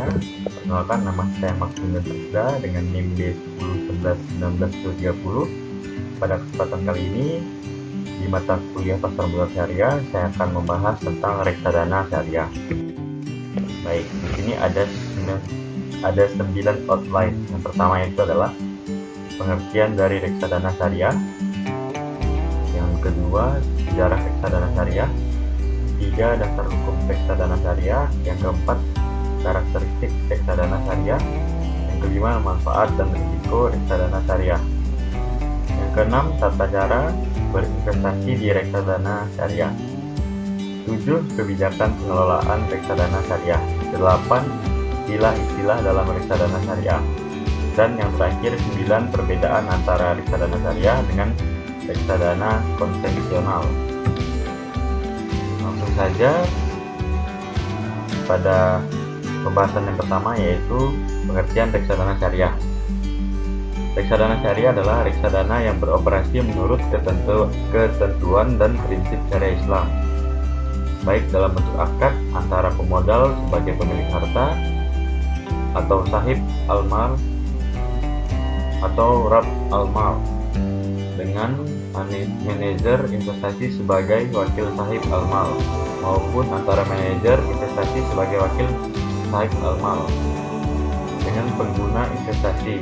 Syariah. Perkenalkan, nama saya Maksum Dasda dengan NIM D10111930. Pada kesempatan kali ini di mata kuliah Pasar Modal Syariah, saya akan membahas tentang reksadana syariah. Baik, di sini ada 9 outline. Yang pertama itu adalah pengertian dari reksadana syariah. Yang kedua, sejarah reksadana syariah. 3, dasar hukum reksadana syariah. Yang keempat, karakteristik reksadana syariah. Yang kelima, manfaat dan risiko reksadana syariah. Yang keenam, tata cara berinvestasi di reksadana syariah. 7, kebijakan pengelolaan reksadana syariah. 8, istilah-istilah dalam reksadana syariah. Dan yang terakhir, 9, perbedaan antara reksadana syariah dengan reksadana konvensional. Langsung saja pada pembahasan yang pertama, yaitu pengertian reksadana syariah. Reksadana syariah adalah reksadana yang beroperasi menurut ketentuan dan prinsip syariah Islam, baik dalam bentuk akad antara pemodal sebagai pemilik harta atau sahib al-mal atau rab al-mal dengan manajer investasi sebagai wakil sahib al-mal, maupun antara manajer investasi sebagai wakil sahib al-mal dengan pengguna investasi.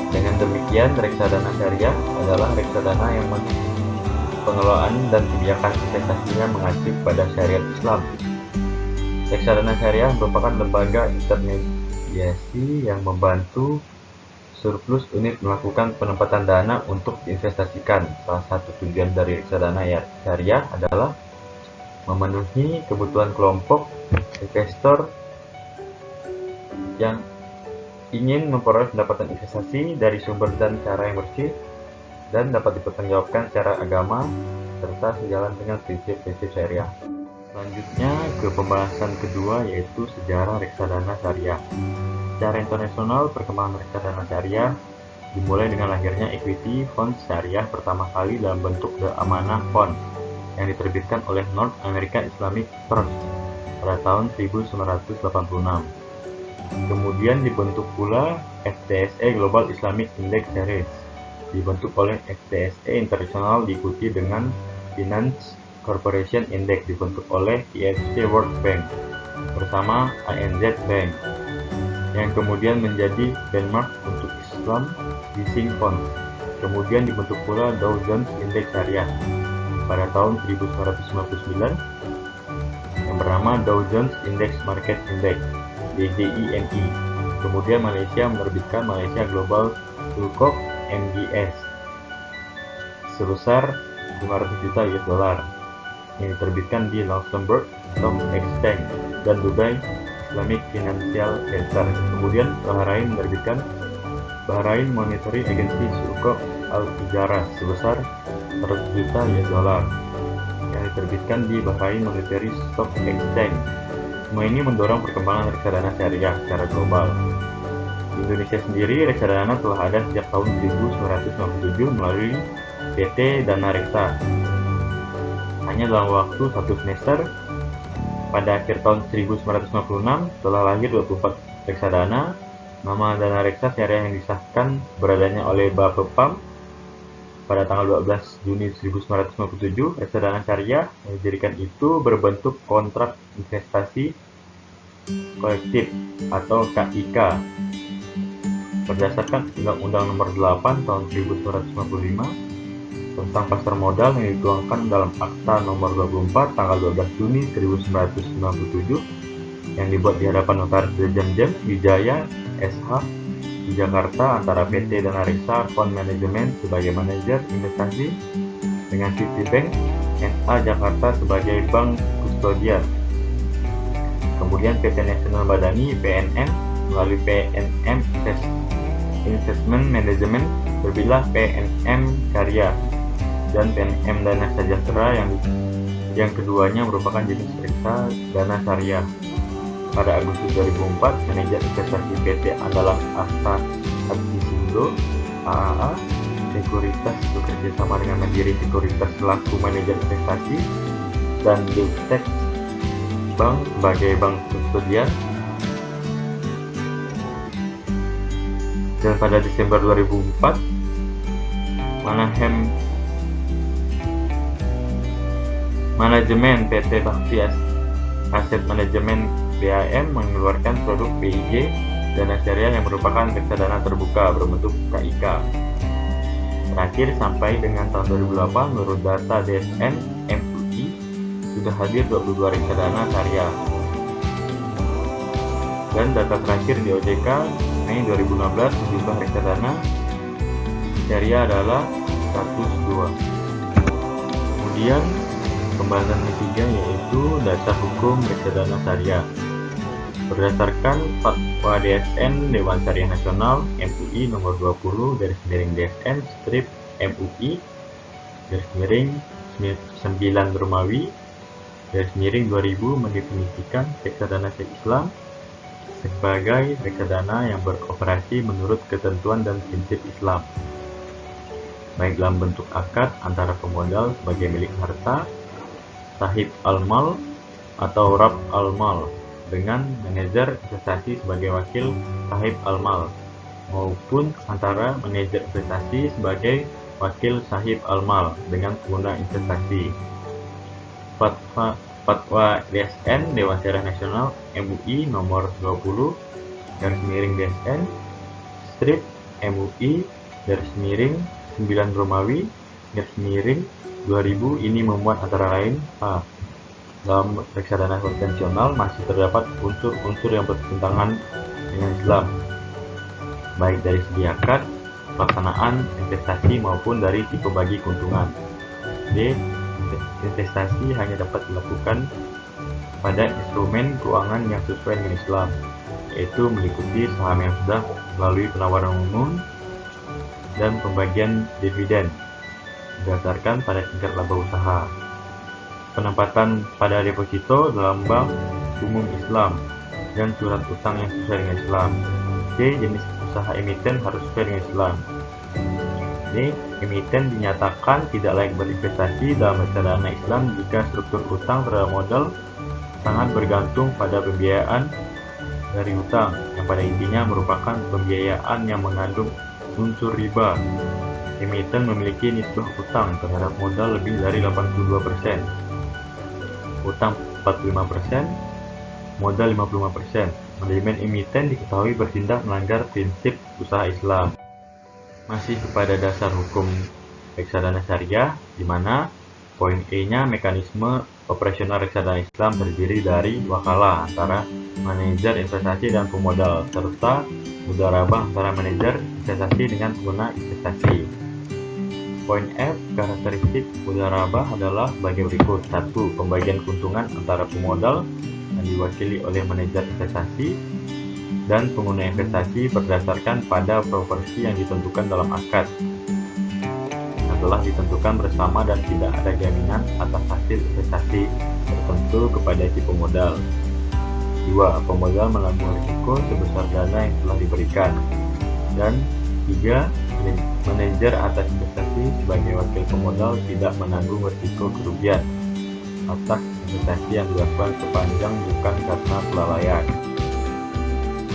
Dengan demikian, reksadana syariah adalah reksadana yang pengelolaan dan kebijakan investasinya mengacu pada syariat Islam. Reksadana syariah merupakan lembaga intermediasi yang membantu surplus unit melakukan penempatan dana untuk diinvestasikan. Salah satu tujuan dari reksadana syariah adalah memenuhi kebutuhan kelompok investor yang ingin memperoleh pendapatan investasi dari sumber dan cara yang bersih dan dapat dipertanggungjawabkan secara agama serta sejalan dengan prinsip-prinsip syariah. Selanjutnya ke pembahasan kedua, yaitu sejarah reksadana syariah. Secara internasional, perkembangan reksadana syariah dimulai dengan lahirnya equity fund syariah pertama kali dalam bentuk The Amanah Fund yang diterbitkan oleh North American Islamic Trust pada tahun 1986. Kemudian dibentuk pula FTSE Global Islamic Index Series, dibentuk oleh FTSE International, diikuti dengan Finance Corporation Index dibentuk oleh IFC World Bank bersama ANZ Bank, yang kemudian menjadi benchmark untuk Islam Leasing Fund. Kemudian dibentuk pula Dow Jones Index Syariah pada tahun 1999 yang bernama Dow Jones Index Market Index (DJIMI). Kemudian Malaysia menerbitkan Malaysia Global Sulcop MGS sebesar 500 juta US$ yang diterbitkan di Luxembourg Stock Exchange dan Dubai Islamic Financial Center. Kemudian Bahrain menerbitkan Bahrain Monetary Agency Sulcop Al-Tijarah sebesar 100 juta US$ yang diterbitkan di Bahrain Monetary Stock Exchange. Semua ini mendorong perkembangan reksadana syariah secara global. Di Indonesia sendiri, reksadana telah ada sejak tahun 1997 melalui PT Dana Reksa. Hanya dalam waktu 1 semester, pada akhir tahun 1996 telah lahir 24 reksadana. Nama Dana Reksa Syariah yang disahkan beradanya oleh Bapepam pada tanggal 12 Juni 1997. Reksadana syariah yang didirikan itu berbentuk kontrak investasi kolektif atau KIK berdasarkan Undang-Undang Nomor 8 Tahun 1955 tentang pasar modal yang dituangkan dalam Akta Nomor 24 tanggal 12 Juni 1997 yang dibuat di hadapan Notaris James Wijaya SH di Jakarta antara PT Dana Reksa Fund Management sebagai manajer investasi dengan Citibank NA Jakarta sebagai bank kustodian. Kemudian PT Nasional Madani PNM melalui PNM Investment Management berbilah PNM Karya dan PNM Dana Sejahtera yang keduanya merupakan jenis reksadana syariah. Pada Agustus 2004, manajer investasi PT Andalan Asta Adisindo AAA Sekuritas bekerja sama dengan Mandiri Sekuritas selaku manajer investasi dan Livtech Bank sebagai bank kustodian Dan pada Desember 2004, Manajemen PT Bakti Aset Manajemen BAM mengeluarkan produk PIJ Dana Syariah yang merupakan reksadana terbuka berbentuk KIK. Terakhir sampai dengan tahun 2008, menurut data DSN MUI sudah hadir 22 reksadana syariah. Dan data terakhir di OJK Mei 2016, jumlah reksadana syariah adalah 102. Kemudian pembahasan ketiga yaitu dasar hukum reksadana syariah. Berdasarkan Fatwa DSN Dewan Syariah Nasional MUI nomor 20/DSN strip MUI _9 Romawi _2000 mendefinisikan reksadana Islam sebagai reksadana yang beroperasi menurut ketentuan dan prinsip Islam, baik dalam bentuk akad antara pemodal sebagai milik harta, sahib al-mal atau rab al-mal dengan manajer investasi sebagai wakil sahib al-mal, maupun antara manajer investasi sebagai wakil sahib al-mal dengan pengguna investasi. Fatwa DSN Dewan Syariah Nasional MUI nomor 20/DSN strip MUI _9 Romawi _2000 ini memuat antara lain: A. Dalam reksadana konvensional masih terdapat unsur-unsur yang bertentangan dengan Islam, baik dari segi akad, pelaksanaan investasi maupun dari tipe bagi keuntungan. B. Investasi hanya dapat dilakukan pada instrumen keuangan yang sesuai dengan Islam, yaitu meliputi saham yang sudah melalui penawaran umum dan pembagian dividen berdasarkan pada tingkat laba usaha. Penempatan pada deposito dalam bank umum Islam dan surat utang yang sesuai dengan Islam. C. Jenis usaha emiten harus sesuai dengan Islam. D. Emiten dinyatakan tidak layak berinvestasi dalam reksadana Islam jika struktur utang terhadap modal sangat bergantung pada pembiayaan dari utang, yang pada intinya merupakan pembiayaan yang mengandung unsur riba. Emiten memiliki nisbah utang terhadap modal lebih dari 82%, utang 45%, modal 55%. Manajemen emiten diketahui bertindak melanggar prinsip usaha Islam. Masih kepada dasar hukum reksadana syariah, di mana poin E-nya mekanisme operasional reksadana Islam terdiri dari wakalah antara manajer investasi dan pemodal, serta mudharabah antara manajer investasi dengan pengguna investasi. Poin F, karakteristik mudharabah adalah sebagai berikut. 1. Pembagian keuntungan antara pemodal yang diwakili oleh manajer investasi dan pengguna investasi berdasarkan pada proporsi yang ditentukan dalam akad, yang telah ditentukan bersama dan tidak ada jaminan atas hasil investasi tertentu kepada si pemodal. 2. Pemodal menanggung risiko sebesar dana yang telah diberikan. Dan 3. Manajer atas investasi sebagai wakil pemodal tidak menanggung risiko kerugian atas investasi yang dilakukan sepanjang bukan karena kelalaian.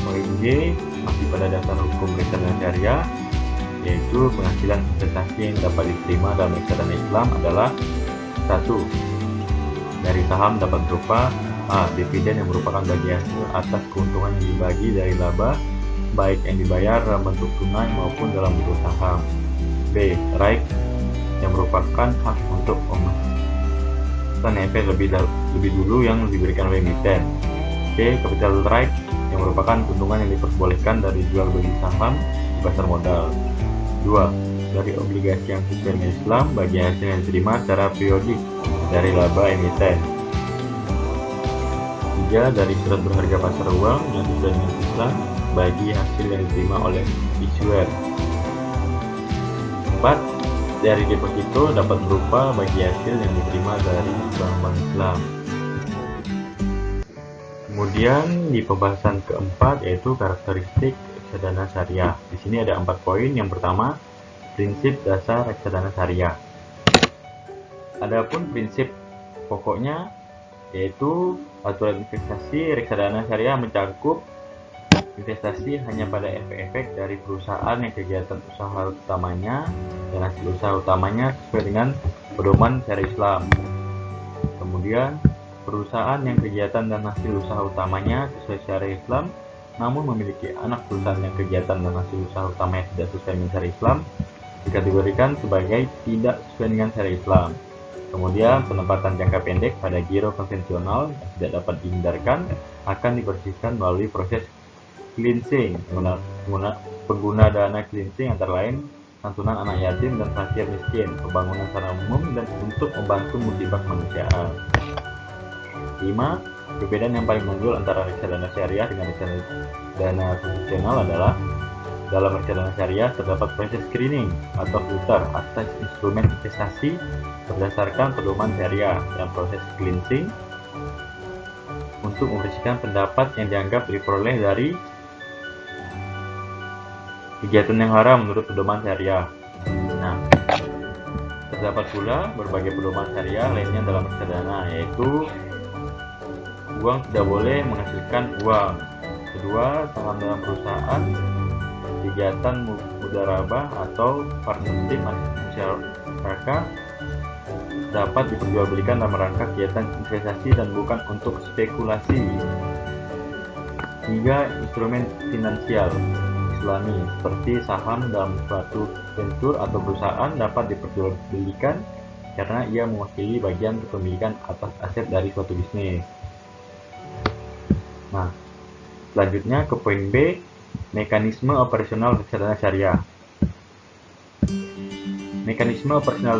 Poin G masih pada dasar hukum reksadana syariah, yaitu penghasilan investasi yang dapat diterima dalam reksadana Islam adalah 1. Dari saham dapat berupa A. Dividen yang merupakan bagi hasil atas keuntungan yang dibagi dari laba, baik yang dibayar dalam bentuk tunai maupun dalam bentuk saham. B. Right yang merupakan hak untuk pemesan efek lebih dulu yang diberikan oleh emiten. C. Capital right yang merupakan keuntungan yang diperbolehkan dari jual beli saham di pasar modal. 2. Dari obligasi yang sesuai dengan Islam bagi hasil yang diterima secara periodik dari laba emiten. 3. Dari surat berharga pasar uang yang sesuai dengan Islam bagi hasil yang diterima oleh issuer. 4. Dari deposito dapat berupa bagi hasil yang diterima dari bank-bank Islam. Kemudian di pembahasan keempat yaitu karakteristik reksadana syariah. Di sini ada 4 poin. Yang pertama, prinsip dasar reksadana syariah. Adapun prinsip pokoknya yaitu aturan investasi reksadana syariah mencakup investasi hanya pada efek-efek dari perusahaan yang kegiatan usaha utamanya dan hasil usaha utamanya sesuai dengan pedoman syariah Islam. Kemudian, perusahaan yang kegiatan dan hasil usaha utamanya sesuai syariah Islam namun memiliki anak perusahaan yang kegiatan dan hasil usaha utamanya tidak sesuai dengan syariah Islam dikategorikan sebagai tidak sesuai dengan syariah Islam. Kemudian, penempatan jangka pendek pada giro konvensional yang tidak dapat dihindarkan akan dibersihkan melalui proses cleansing. Pengguna dana cleansing antara lain santunan anak yatim dan fakir miskin, pembangunan secara umum, dan untuk membantu musibah kemanusiaan. 5. Perbedaan yang paling menonjol antara reksadana syariah dengan reksadana konvensional adalah dalam reksadana syariah terdapat proses screening atau filter atas instrumen investasi berdasarkan pedoman syariah dan proses cleansing untuk membersihkan pendapat yang dianggap diperoleh dari kegiatan yang haram menurut pedoman syariah. Nah, terdapat pula berbagai pedoman syariah lainnya dalam reksadana, yaitu uang tidak boleh menghasilkan uang. Kedua, saham dalam perusahaan, kegiatan mudharabah atau partnership masyarakat dapat diperjualbelikan dalam rangka kegiatan investasi dan bukan untuk spekulasi. 3. Instrumen finansial Islami seperti saham dalam suatu venture atau perusahaan dapat diperjualbelikan karena ia mewakili bagian kepemilikan atas aset dari suatu bisnis. Nah, selanjutnya ke poin B, mekanisme operasional reksadana syariah. Mekanisme operasional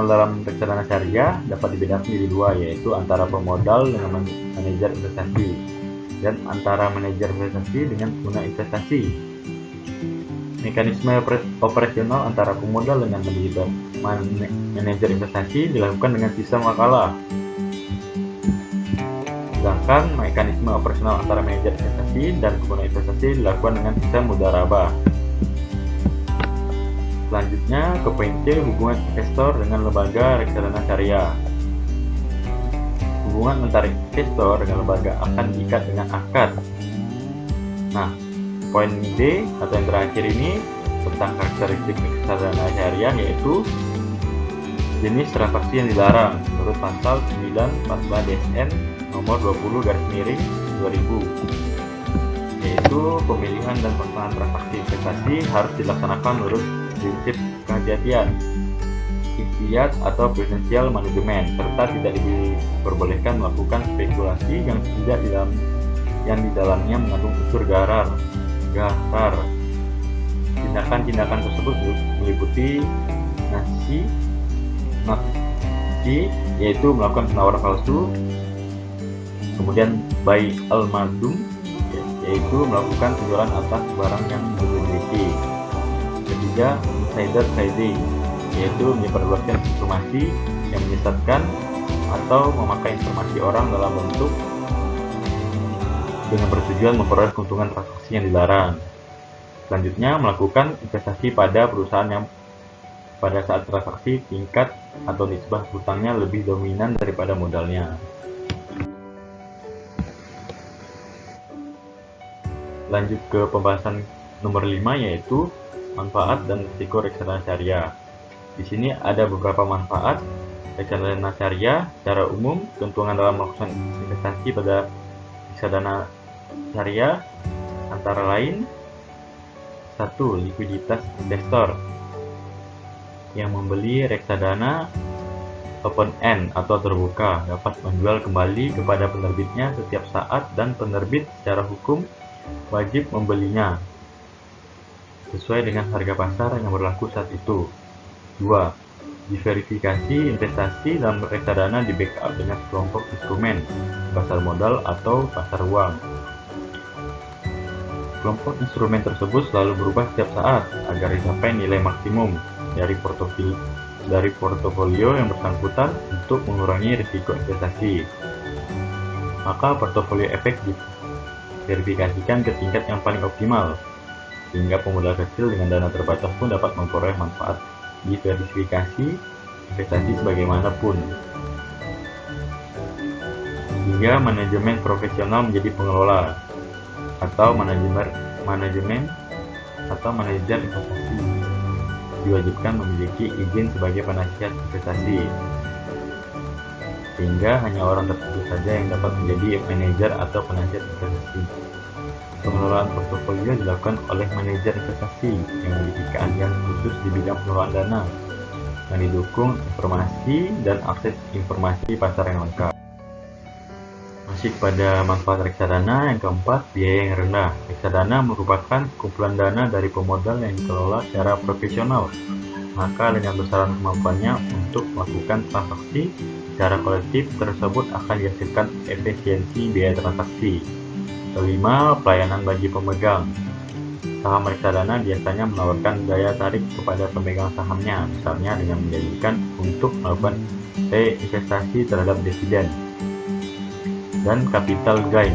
dalam reksadana syariah dapat dibedakan menjadi dua, yaitu antara pemodal dengan manajer investasi dan antara manajer investasi dengan pengguna investasi. Mekanisme operasional antara pemodal dengan manajer investasi dilakukan dengan sistem wakalah. Sedangkan mekanisme operasional antara manajer investasi dan pengguna investasi dilakukan dengan sistem mudharabah. Selanjutnya ke poin C, hubungan investor dengan lembaga reksadana syariah. Hubungan antara investor dengan lembaga akan diikat dengan akad. Nah, poin D atau yang terakhir ini tentang karakteristik reksadana syariah, yaitu jenis transaksi yang dilarang menurut pasal 914 DSN nomor 20/2000, yaitu pemilihan dan pelaksanaan transaksi investasi harus dilaksanakan menurut prinsip kehati-hatian, ihtiyat atau prudential management, serta tidak diperbolehkan melakukan spekulasi yang di dalamnya mengandung unsur garar. Tindakan-tindakan tersebut meliputi nasi, yaitu melakukan penawaran palsu. Kemudian buy al-madum, yaitu melakukan penjualan atas barang yang dimiliki. Ketiga, insider trading, yaitu menyebarluaskan informasi yang menyesatkan atau memakai informasi orang dalam bentuk dengan bertujuan memperoleh keuntungan transaksi yang dilarang. Selanjutnya, melakukan investasi pada perusahaan yang pada saat transaksi tingkat atau nisbah hutangnya lebih dominan daripada modalnya. Lanjut ke pembahasan nomor 5, yaitu manfaat dan risiko reksadana syariah. Di sini ada beberapa manfaat reksadana syariah. Secara umum, keuntungan dalam melakukan investasi pada reksadana syariah antara lain: 1. Likuiditas investor yang membeli reksadana open end atau terbuka dapat menjual kembali kepada penerbitnya setiap saat dan penerbit secara hukum wajib membelinya sesuai dengan harga pasar yang berlaku saat itu. 2. Diverifikasi investasi dalam reksadana di backup dengan sekelompok instrumen pasar modal atau pasar uang. Kelompok instrumen tersebut selalu berubah setiap saat agar dicapai nilai maksimum dari portofolio yang bersangkutan untuk mengurangi risiko investasi. Maka portofolio efek diverifikasikan ke tingkat yang paling optimal, sehingga pemodal kecil dengan dana terbatas pun dapat memperoleh manfaat diverifikasi investasi sebagaimanapun. hingga manajemen profesional menjadi pengelola atau manajer investasi diwajibkan memiliki izin sebagai penasihat investasi, sehingga hanya orang tertentu saja yang dapat menjadi manajer atau penasihat investasi. Pengelolaan portofolio dilakukan oleh manajer investasi yang memiliki keahlian khusus di bidang pengelolaan dana, yang didukung informasi dan akses informasi pasar yang lengkap. Masih pada manfaat reksadana, yang keempat, biaya yang rendah. Reksadana merupakan kumpulan dana dari pemodal yang dikelola secara profesional, maka dengan besaran kemampuannya untuk melakukan transaksi secara kolektif tersebut akan dihasilkan efisiensi biaya transaksi. Kelima, pelayanan bagi pemegang. Saham reksadana biasanya menawarkan daya tarik kepada pemegang sahamnya, misalnya dengan menjanjikan untuk melakukan reinvestasi terhadap dividen dan capital gain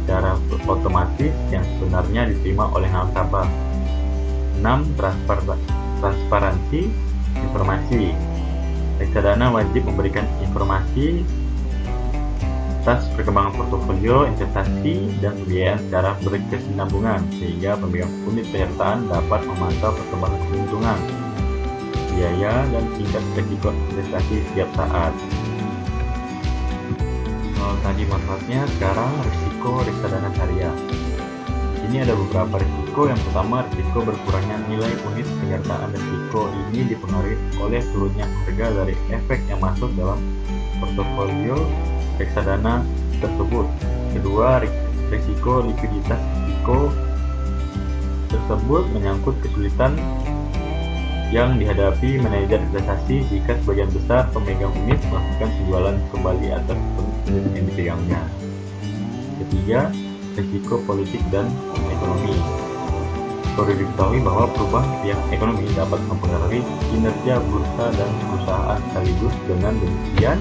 secara otomatis yang sebenarnya diterima oleh nasabah. 6. Transparansi informasi. Reksadana wajib memberikan informasi atas perkembangan portofolio investasi dan pembiayaan secara berkesinambungan, sehingga pemegang unit penyertaan dapat memantau perkembangan keuntungan, biaya, dan tingkat risiko investasi setiap saat. Kalau tadi manfaatnya, sekarang risiko reksadana syariah. Ini ada beberapa risiko. Yang pertama, risiko berkurangnya nilai unit penyertaan. Risiko ini dipengaruhi oleh turunnya harga dari efek yang masuk dalam portofolio reksadana tersebut. Kedua, risiko likuiditas. Risiko tersebut menyangkut kesulitan yang dihadapi manajer investasi jika sebagian besar pemegang unit melakukan penjualan kembali atas unit yang dipegangnya. Ketiga, risiko politik dan ekonomi. Perlu diketahui bahwa perubahan pihak ekonomi dapat mempengaruhi kinerja bursa dan perusahaan sekaligus. Dengan demikian,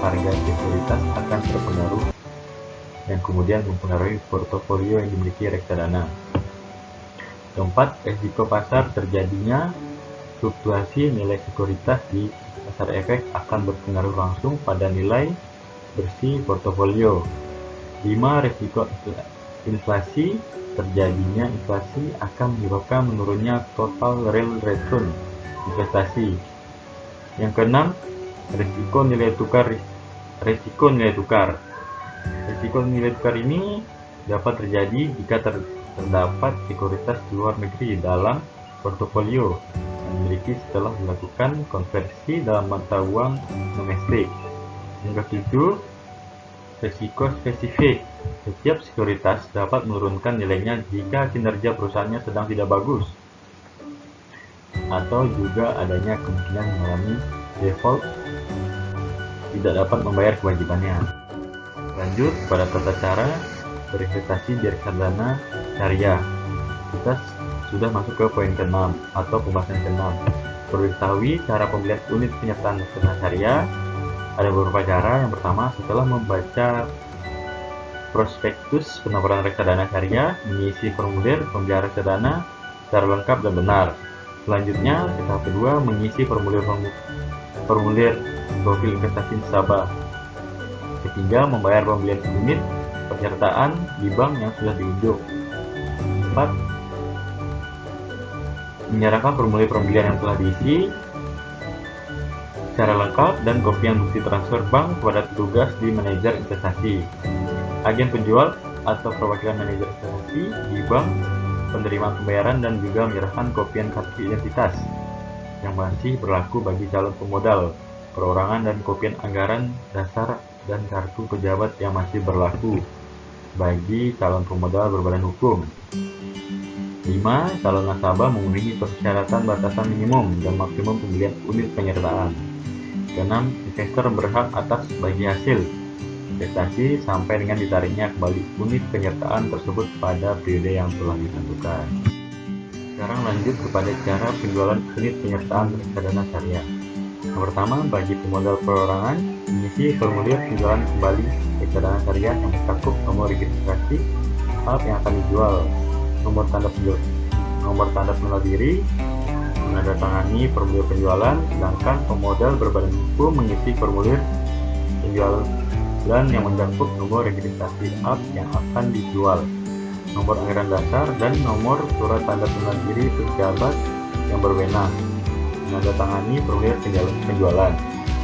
harga sekuritas akan terpengaruh yang kemudian mempengaruhi portofolio yang dimiliki reksadana. Keempat, risiko pasar. Terjadinya fluktuasi nilai sekuritas di pasar efek akan berpengaruh langsung pada nilai bersih portofolio. 5. Risiko inflasi. Terjadinya inflasi akan menyebabkan menurunnya total real return investasi. Yang keenam, risiko nilai tukar. Risiko nilai tukar ini dapat terjadi jika terdapat sekuritas luar negeri dalam portofolio yang dimiliki setelah dilakukan konversi dalam mata uang domestik. Yang ketujuh, risiko spesifik. Setiap sekuritas dapat menurunkan nilainya jika kinerja perusahaannya sedang tidak bagus, atau juga adanya kemungkinan mengalami default, tidak dapat membayar kewajibannya. Lanjut pada tata cara berinvestasi di reksadana syariah. Kita sudah masuk ke poin ke-6 atau pembahasan ke-6. Perlu diketahui cara pembelian unit penyertaan reksadana syariah. Ada beberapa cara. Yang pertama, setelah membaca prospektus penawaran reksadana syariah, mengisi formulir pembelian reksadana secara lengkap dan benar. Selanjutnya, tahap kedua, mengisi formulir profil investasi nasabah. Ketiga, membayar pembelian unit penyertaan di bank yang sudah diunjuk. 4. Menyerahkan formulir pembelian yang telah diisi secara lengkap dan kopian bukti transfer bank kepada petugas di manajer investasi, agen penjual atau perwakilan manajer investasi di bank penerimaan pembayaran, dan juga menyerahkan kopian kartu identitas yang masih berlaku bagi calon pemodal perorangan dan kopian anggaran dasar dan kartu pejabat yang masih berlaku bagi calon pemodal berbadan hukum. 5. Calon nasabah memenuhi persyaratan batasan minimum dan maksimum pembelian unit penyertaan. 6. Investor berhak atas bagi hasil investasi sampai dengan ditariknya kembali unit penyertaan tersebut pada periode yang telah ditentukan. Sekarang lanjut kepada cara penjualan unit penyertaan reksadana syariah. Yang pertama, bagi pemodal perorangan, mengisi formulir penjualan kembali reksadana syariah yang mencakup nomor registrasi saham yang akan dijual, nomor tanda pengenal diri, menandatangani formulir penjualan, sedangkan pemodal berbadan hukum mengisi formulir penjual dan yang mencakup nomor registrasi up yang akan dijual, nomor anggaran dasar, dan nomor surat tanda penandiri pejabat yang berwenang, menandatangani formulir penjualan.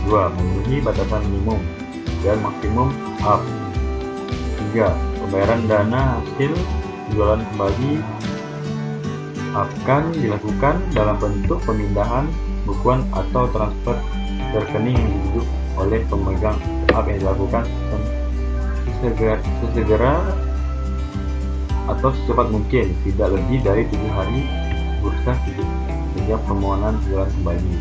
2. Memenuhi batasan minimum dan maksimum up. 3. Pembayaran dana hasil penjualan kembali akan dilakukan dalam bentuk pemindahan, bukuan, atau transfer ke rekening yang ditunjuk oleh pemegang up yang dilakukan sesegera atau secepat mungkin, tidak lebih dari 7 hari bursa sejak permohonan penjualan kembali.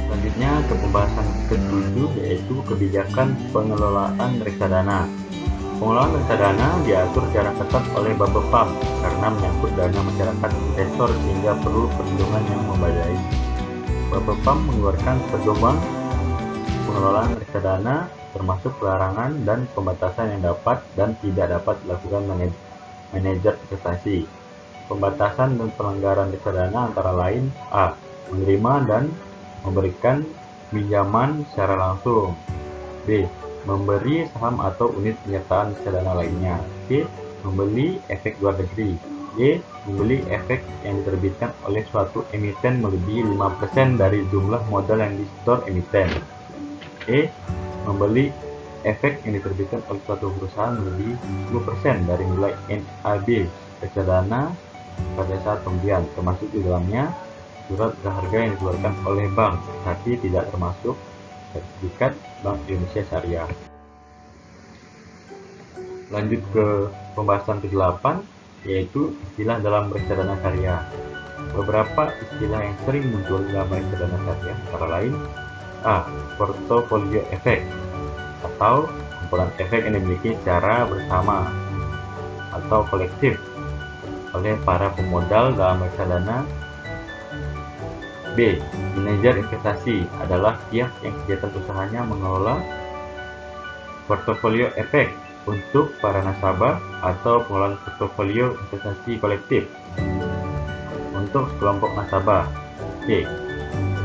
Selanjutnya ke pembahasan ke-7, yaitu kebijakan pengelolaan reksadana. Pengelolaan reksadana diatur secara ketat oleh Bapepam karena menyangkut dana masyarakat investor sehingga perlu perlindungan yang memadai. Bapepam mengeluarkan pedoman pengelolaan reksadana termasuk pelarangan dan pembatasan yang dapat dan tidak dapat dilakukan manajer investasi. Pembatasan dan pelanggaran reksadana antara lain: A. Menerima dan memberikan pinjaman secara langsung. B. Memberi saham atau unit penyertaan reksadana lainnya. C. Membeli efek luar negeri. D. Membeli efek yang diterbitkan oleh suatu emiten melebihi 5% dari jumlah modal yang disetor emiten. E. Membeli efek yang diterbitkan oleh suatu perusahaan melebihi 10% dari nilai NAB reksadana pada saat pembelian, termasuk di dalamnya surat berharga yang dikeluarkan oleh bank, tapi tidak termasuk sertifikat Bank Indonesia Syariah. Lanjut ke pembahasan ke-8, yaitu istilah dalam reksadana syariah. Beberapa istilah yang sering muncul dalam reksadana syariah antara lain: A. Portofolio efek atau kumpulan efek yang dimiliki secara bersama atau kolektif oleh para pemodal dalam reksadana. B. Manajer investasi adalah pihak yang kegiatan usahanya mengelola portofolio efek untuk para nasabah atau pengelolaan portofolio investasi kolektif untuk sekelompok nasabah. C.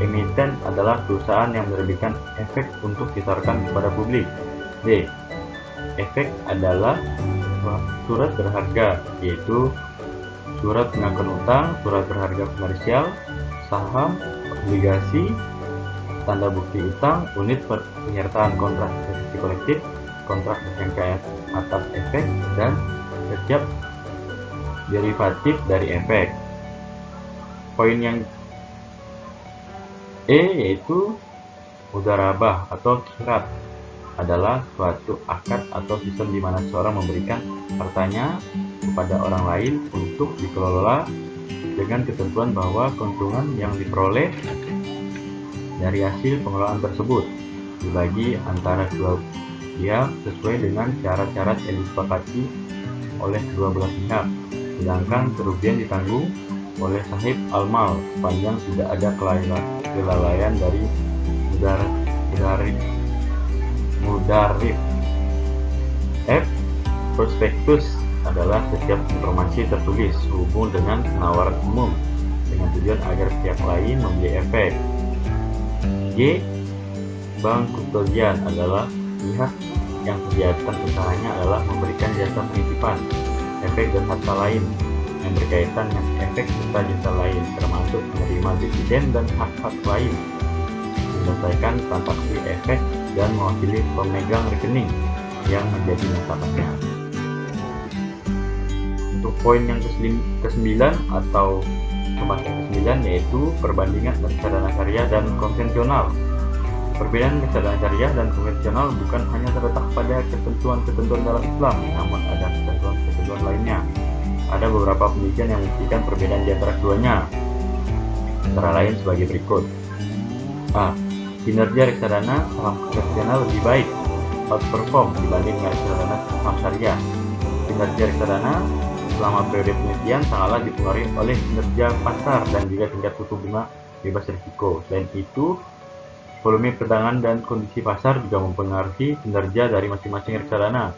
Emiten adalah perusahaan yang menerbitkan efek untuk ditawarkan kepada publik. D. Efek adalah surat berharga, yaitu surat pengakuan utang, surat berharga komersial, saham, obligasi, tanda bukti utang, unit penyertaan kontrak investasi kolektif, kontrak bersangka atas efek, dan setiap derivatif dari efek. Poin yang E yaitu mudharabah atau kirat adalah suatu akad atau sistem di mana seorang memberikan hartanya kepada orang lain untuk dikelola dengan ketentuan bahwa keuntungan yang diperoleh dari hasil pengelolaan tersebut dibagi antara kedua pihak sesuai dengan syarat-syarat yang disepakati oleh kedua belah pihak, sedangkan kerugian ditanggung oleh sahib al-mal sepanjang tidak ada kelalaian dari mudarrib. F. Prospektus adalah setiap informasi tertulis sehubung dengan penawaran umum dengan tujuan agar pihak lain membeli efek. G. Bank kustodian adalah pihak yang kegiatan usahanya adalah memberikan jasa penitipan efek dan harta lain yang berkaitan dengan efek serta jasa lain, termasuk menerima dividen dan hak-hak lain, menyelesaikan transaksi efek, dan mewakili pemegang rekening yang menjadi nasabahnya. Untuk poin yang ke-9 atau pembahasan ke-9 yaitu perbandingan reksadana syariah dan konvensional. Perbedaan reksadana syariah dan konvensional bukan hanya terletak pada ketentuan-ketentuan dalam Islam, namun ada ketentuan-ketentuan lainnya. Ada beberapa penelitian yang membuktikan perbedaan di antara keduanya, antara lain sebagai berikut. A. Kinerja reksadana saham konvensional lebih baik, outperform dibanding reksadana saham syariah. Kinerja reksadana selama periode penelitian sangatlah dipengaruhi oleh kinerja pasar dan juga tingkat suku bunga bebas risiko. Selain itu, volume perdagangan dan kondisi pasar juga mempengaruhi kinerja dari masing-masing reksadana.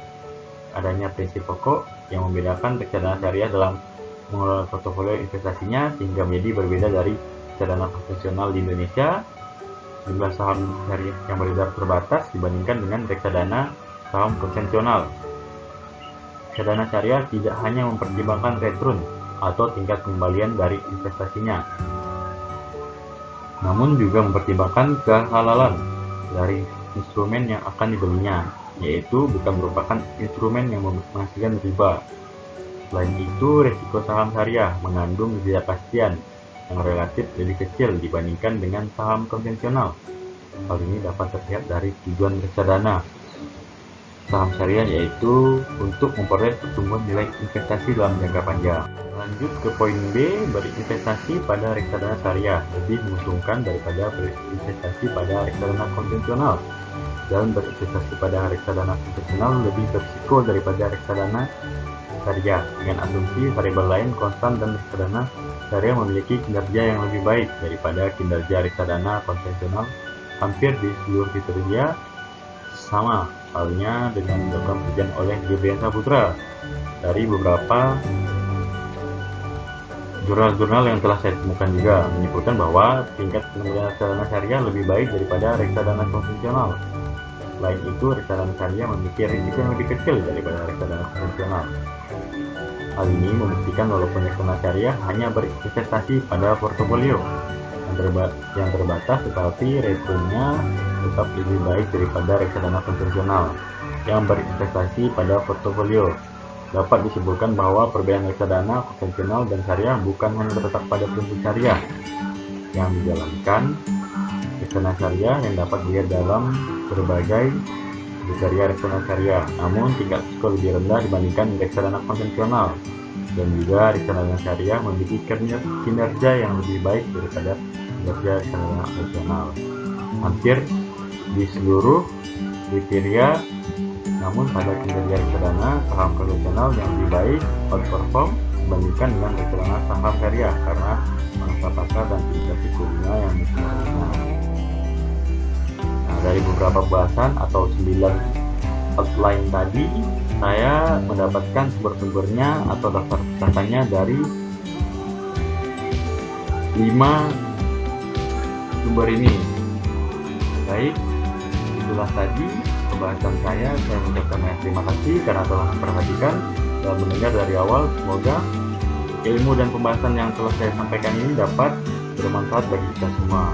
Adanya prinsip pokok yang membedakan reksadana syariah dalam mengelola portofolio investasinya sehingga menjadi berbeda dari reksadana konvensional di Indonesia, jumlah saham syariah yang beredar terbatas dibandingkan dengan reksadana saham konvensional. Reksadana syariah tidak hanya mempertimbangkan return atau tingkat kembalian dari investasinya, namun juga mempertimbangkan kehalalan dari instrumen yang akan dibelinya, yaitu bukan merupakan instrumen yang menghasilkan riba. Selain itu, risiko saham syariah mengandung ketidakpastian yang relatif lebih kecil dibandingkan dengan saham konvensional. Hal ini dapat terlihat dari tujuan reksadana saham syariah, yaitu untuk memperoleh pertumbuhan nilai investasi dalam jangka panjang. Lanjut ke poin B, berinvestasi pada reksadana syariah lebih menguntungkan daripada berinvestasi pada reksadana konvensional, dan berinvestasi pada reksadana konvensional lebih berisiko daripada reksadana syariah, dengan asumsi variabel lain konstan dan reksadana syariah memiliki kinerja yang lebih baik daripada kinerja reksadana konvensional hampir di seluruh kriteria. Sama halnya dengan dilakukan penelitian oleh Gebrian Saputra. Dari beberapa jurnal-jurnal yang telah saya temukan juga menyebutkan bahwa tingkat penilaian reksadana syariah lebih baik daripada reksadana konvensional. Selain itu, reksadana syariah memiliki risiko yang lebih kecil daripada reksadana konvensional. Hal ini membuktikan walaupun reksadana syariah hanya berinvestasi pada portofolio yang terbatas, tetapi returnnya tetap lebih baik daripada reksadana konvensional yang berinvestasi pada portofolio. Dapat disimpulkan bahwa perbedaan reksadana konvensional dan syariah bukan hanya terletak pada prinsip syariah yang dijalankan. Reksadana syariah yang dapat dilihat dalam berbagai kriteria reksadana syariah, namun tingkat risiko lebih rendah dibandingkan reksadana konvensional, dan juga reksadana syariah memiliki kinerja yang lebih baik daripada kinerja reksadana konvensional hampir di seluruh kriteria. Namun pada kinerja reksadana saham konvensional yang lebih baik outperform dibandingkan dengan reksadana saham syariah karena mangsa pasar dan tingkat suku bunga yang mengikuti. Nah, dari beberapa bahasan atau 9 outline tadi, saya mendapatkan sumber-sumbernya atau daftar catatannya dari 5 sumber ini. Baik, itulah tadi pembahasan saya. Saya mengucapkan terima kasih karena telah memperhatikan dan mendengar dari awal. Semoga ilmu dan pembahasan yang telah saya sampaikan ini dapat bermanfaat bagi kita semua.